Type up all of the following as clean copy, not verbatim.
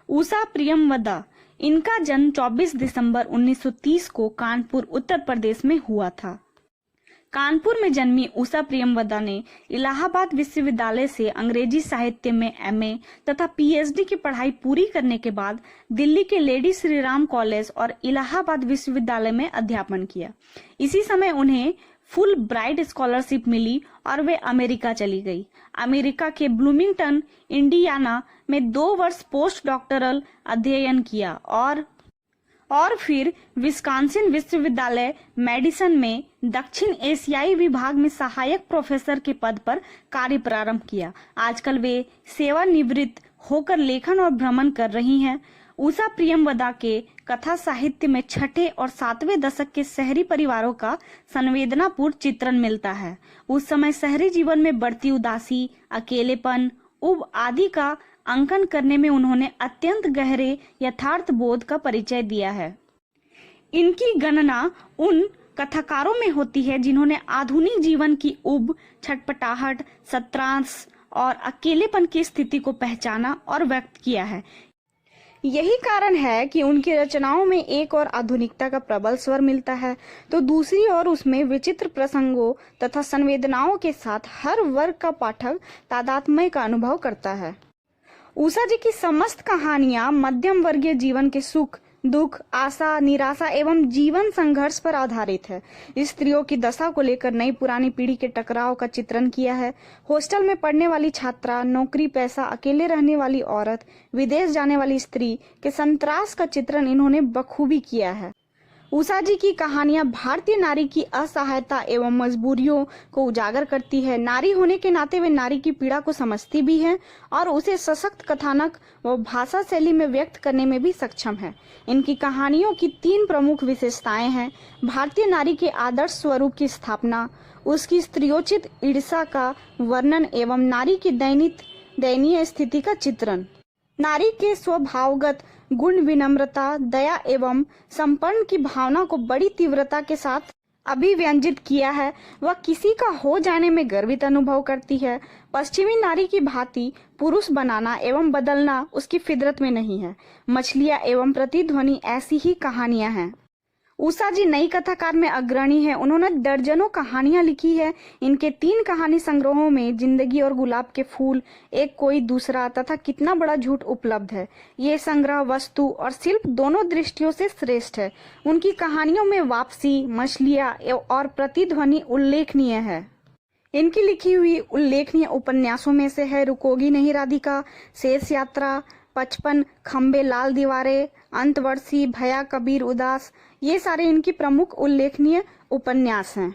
उषा प्रियमवदा, इनका जन्म 24 दिसंबर 1930 को कानपुर उत्तर प्रदेश में हुआ था। कानपुर में जन्मी उषा प्रियमवदा ने इलाहाबाद विश्वविद्यालय से अंग्रेजी साहित्य में एमए तथा पीएचडी की पढ़ाई पूरी करने के बाद दिल्ली के लेडी श्री राम कॉलेज और इलाहाबाद विश्वविद्यालय में अध्यापन किया। इसी समय उन्हें फुल ब्राइट स्कॉलरशिप मिली और वे अमेरिका चली गई। अमेरिका के ब्लूमिंगटन, इंडियाना में 2 वर्ष पोस्ट डॉक्टरल अध्ययन किया और फिर विस्कॉन्सिन विश्वविद्यालय मेडिसन में दक्षिण एशियाई विभाग में सहायक प्रोफेसर के पद पर कार्य प्रारंभ किया। आजकल वे सेवानिवृत्त होकर लेखन और भ्रमण कर रही हैं। उषा प्रियमवदा के कथा साहित्य में 6वें और 7वें दशक के शहरी परिवारों का संवेदनापूर्ण चित्रण मिलता है। उस समय शहरी जीवन में बढ़ती उदासी, अकेलेपन, उब आदि का अंकन करने में उन्होंने अत्यंत गहरे यथार्थ बोध का परिचय दिया है। इनकी गणना उन कथाकारों में होती है जिन्होंने आधुनिक जीवन की उब, छटपटाहट, सत्रांश और अकेलेपन की स्थिति को पहचाना और व्यक्त किया है। यही कारण है कि उनकी रचनाओं में एक और आधुनिकता का प्रबल स्वर मिलता है, तो दूसरी ओर उसमें विचित्र प्रसंगों तथा संवेदनाओं के साथ हर वर्ग का पाठक तादात्म्य का अनुभव करता है। उषा जी की समस्त कहानियां मध्यम वर्गीय जीवन के सुख, दुख, आशा, निराशा एवं जीवन संघर्ष पर आधारित है। स्त्रियों की दशा को लेकर नई पुरानी पीढ़ी के टकराव का चित्रण किया है। हॉस्टल में पढ़ने वाली छात्रा, नौकरी पैसा, अकेले रहने वाली औरत, विदेश जाने वाली स्त्री के संत्रास का चित्रण इन्होंने बखूबी किया है। उषा जी की कहानियां भारतीय नारी की असहायता एवं मजबूरियों को उजागर करती है। नारी होने के नाते वे नारी की पीड़ा को समझती भी हैं और उसे सशक्त कथानक व भाषा शैली में व्यक्त करने में भी सक्षम है। इनकी कहानियों की 3 प्रमुख विशेषताएं हैं: भारतीय नारी के आदर्श स्वरूप की स्थापना, उसकी स्त्रियोचित ईर्षा का वर्णन एवं नारी की दयनीय स्थिति का चित्रण। नारी के स्वभावगत गुण विनम्रता, दया एवं समर्पण की भावना को बड़ी तीव्रता के साथ अभिव्यंजित किया है। वह किसी का हो जाने में गर्वित अनुभव करती है। पश्चिमी नारी की भांति पुरुष बनाना एवं बदलना उसकी फितरत में नहीं है। मछलियां एवं प्रतिध्वनि ऐसी ही कहानियां हैं। उषा जी नई कथाकार में अग्रणी है। उन्होंने दर्जनों कहानियां लिखी है। इनके 3 कहानी संग्रहों में जिंदगी और गुलाब के फूल, एक कोई दूसरा तथा कितना बड़ा झूठ उपलब्ध है। ये संग्रह वस्तु और शिल्प दोनों दृष्टियों से श्रेष्ठ है। उनकी कहानियों में वापसी, मछलियां और प्रतिध्वनि उल्लेखनीय है। इनकी लिखी हुई उल्लेखनीय उपन्यासों में से है रुकोगी नहीं राधिका, शेष यात्रा, 55 खंबे लाल दीवारें, अंतवर्षी, भया कबीर उदास। ये सारे इनकी प्रमुख उल्लेखनीय उपन्यास हैं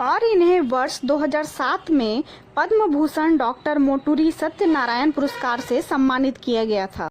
और इन्हें वर्ष 2007 में पद्म भूषण डॉक्टर मोटूरी सत्यनारायण पुरस्कार से सम्मानित किया गया था।